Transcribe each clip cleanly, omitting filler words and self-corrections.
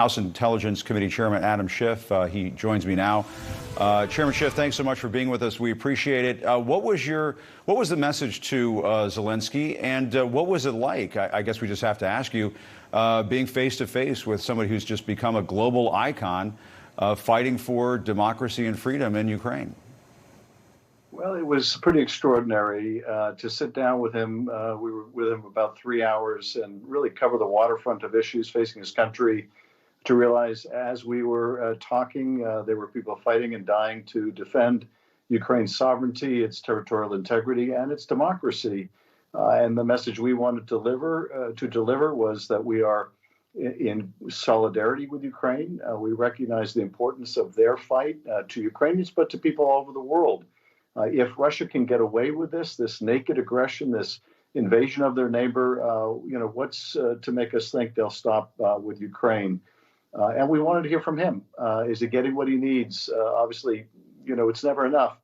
House Intelligence Committee Chairman Adam Schiff. He joins me now. Chairman Schiff, thanks so much for being with us. We appreciate it. What was the message to Zelensky, and what was it like? I guess we just have to ask you, being face to face with somebody who's just become a global icon, fighting for democracy and freedom in Ukraine. Well, it was pretty extraordinary to sit down with him. We were with him about 3 hours and really cover the waterfront of issues facing his country. To realize as we were talking, there were people fighting and dying to defend Ukraine's sovereignty, its territorial integrity, and its democracy. And the message we wanted to deliver was that we are in solidarity with Ukraine. We recognize the importance of their fight to Ukrainians, but to people all over the world. If Russia can get away with this naked aggression, this invasion of their neighbor, what's to make us think they'll stop with Ukraine? And we wanted to hear from him. Is he getting what he needs? Obviously, it's never enough,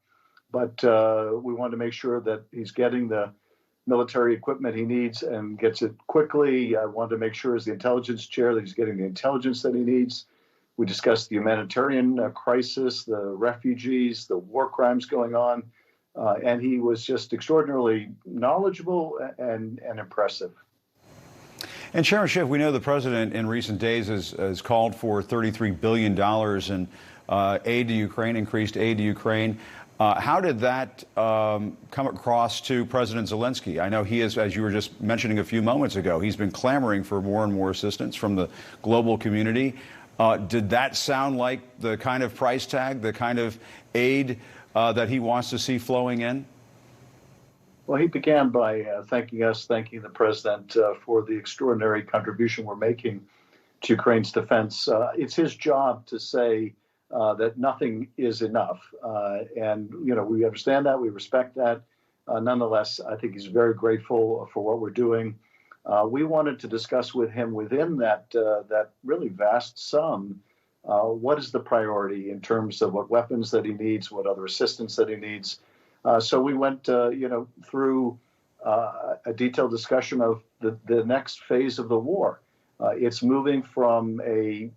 but we wanted to make sure that he's getting the military equipment he needs and gets it quickly. I wanted to make sure as the intelligence chair that he's getting the intelligence that he needs. We discussed the humanitarian crisis, the refugees, the war crimes going on, and he was just extraordinarily knowledgeable and impressive. And Chairman Schiff, we know the president in recent days has called for $33 billion in aid to Ukraine, increased aid to Ukraine. How did that come across to President Zelensky? I know he is, as you were just mentioning a few moments ago, he's been clamoring for more and more assistance from the global community. Did that sound like the kind of price tag, the kind of aid that he wants to see flowing in? Well, he began by thanking the president for the extraordinary contribution we're making to Ukraine's defense. It's his job to say that nothing is enough. And we understand that. We respect that. Nonetheless, I think he's very grateful for what we're doing. We wanted to discuss with him within that really vast sum, what is the priority in terms of what weapons that he needs, what other assistance that he needs. So we went, through a detailed discussion of the next phase of the war. It's moving from a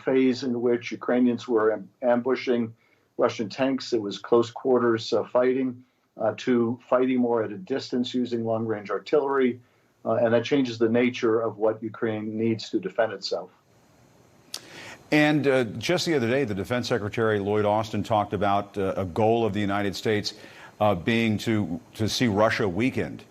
phase in which Ukrainians were ambushing Russian tanks. It was close quarters fighting to fighting more at a distance using long-range artillery. And that changes the nature of what Ukraine needs to defend itself. And just the other day, the Defense Secretary Lloyd Austin talked about a goal of the United States being to see Russia weakened.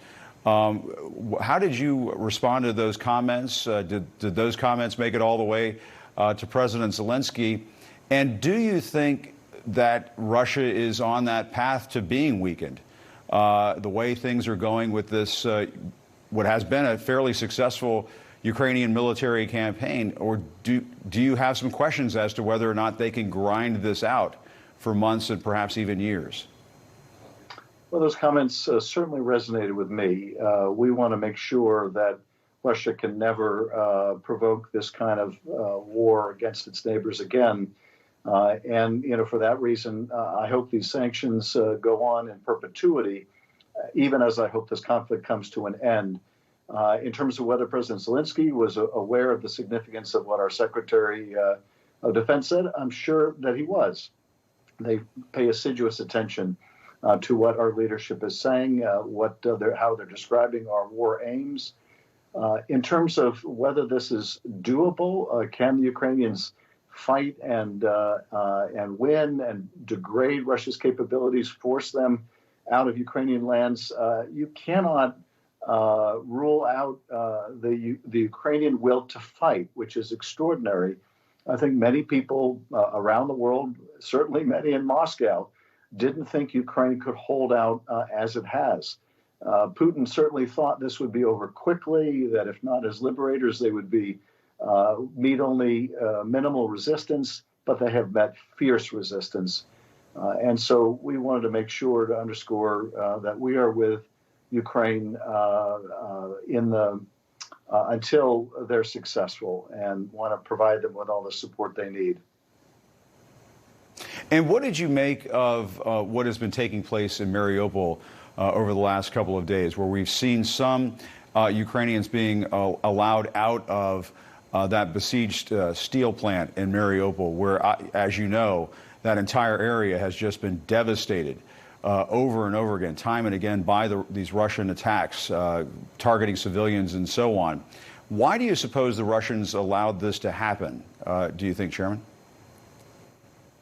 How did you respond to those comments? Did those comments make it all the way to President Zelensky? And do you think that Russia is on that path to being weakened? The way things are going with this, what has been a fairly successful Ukrainian military campaign, or do you have some questions as to whether or not they can grind this out for months and perhaps even years? Well, those comments certainly resonated with me. We want to make sure that Russia can never provoke this kind of war against its neighbors again. And for that reason, I hope these sanctions go on in perpetuity, even as I hope this conflict comes to an end. In terms of whether President Zelensky was aware of the significance of what our Secretary of Defense said, I'm sure that he was. They pay assiduous attention to what our leadership is saying, how they're describing our war aims. In terms of whether this is doable, can the Ukrainians fight and win and degrade Russia's capabilities, force them out of Ukrainian lands? You cannot rule out the Ukrainian will to fight, which is extraordinary. I think many people around the world, certainly many in Moscow, didn't think Ukraine could hold out as it has. Putin certainly thought this would be over quickly, that if not as liberators, they would meet only minimal resistance, but they have met fierce resistance. And so we wanted to make sure to underscore that we are with Ukraine until they're successful, and want to provide them with all the support they need. And what did you make of what has been taking place in Mariupol over the last couple of days, where we've seen some Ukrainians being allowed out of that besieged steel plant in Mariupol, where, as you know, that entire area has just been devastated over and over again, time and again, by these Russian attacks, targeting civilians and so on. Why do you suppose the Russians allowed this to happen, do you think, Chairman?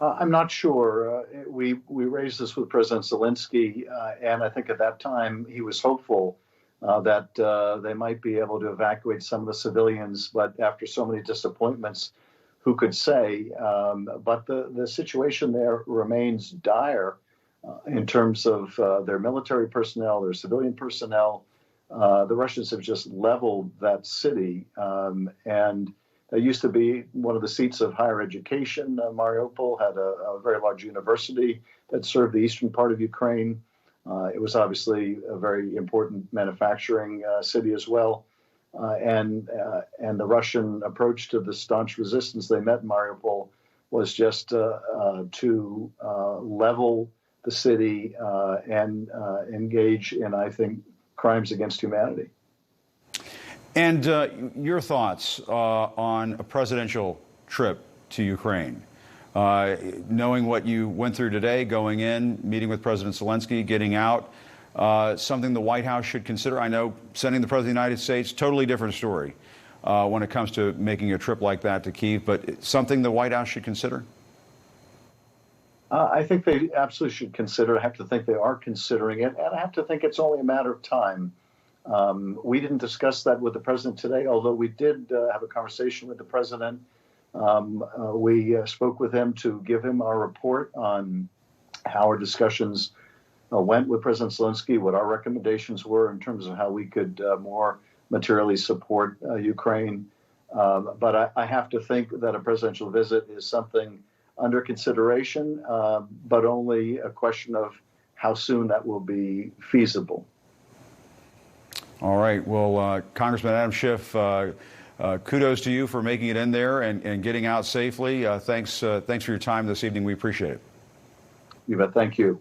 I'm not sure. We raised this with President Zelensky, and I think at that time he was hopeful that they might be able to evacuate some of the civilians. But after so many disappointments, who could say? But the situation there remains dire in terms of their military personnel, their civilian personnel. The Russians have just leveled that city, and it used to be one of the seats of higher education. Mariupol had a very large university that served the eastern part of Ukraine. It was obviously a very important manufacturing city as well. And the Russian approach to the staunch resistance they met in Mariupol was just to level the city and engage in, I think, crimes against humanity. And your thoughts on a presidential trip to Ukraine? Knowing what you went through today, going in, meeting with President Zelensky, getting out, something the White House should consider. I know sending the President of the United States, totally different story when it comes to making a trip like that to Kyiv, but something the White House should consider? I think they absolutely should consider it. I have to think they are considering it, and I have to think it's only a matter of time. We didn't discuss that with the president today, although we did have a conversation with the president. We spoke with him to give him our report on how our discussions went with President Zelensky, what our recommendations were in terms of how we could more materially support Ukraine. But I have to think that a presidential visit is something under consideration, but only a question of how soon that will be feasible. All right. Well, Congressman Adam Schiff, kudos to you for making it in there and getting out safely. Thanks for your time this evening. We appreciate it. You bet. Thank you.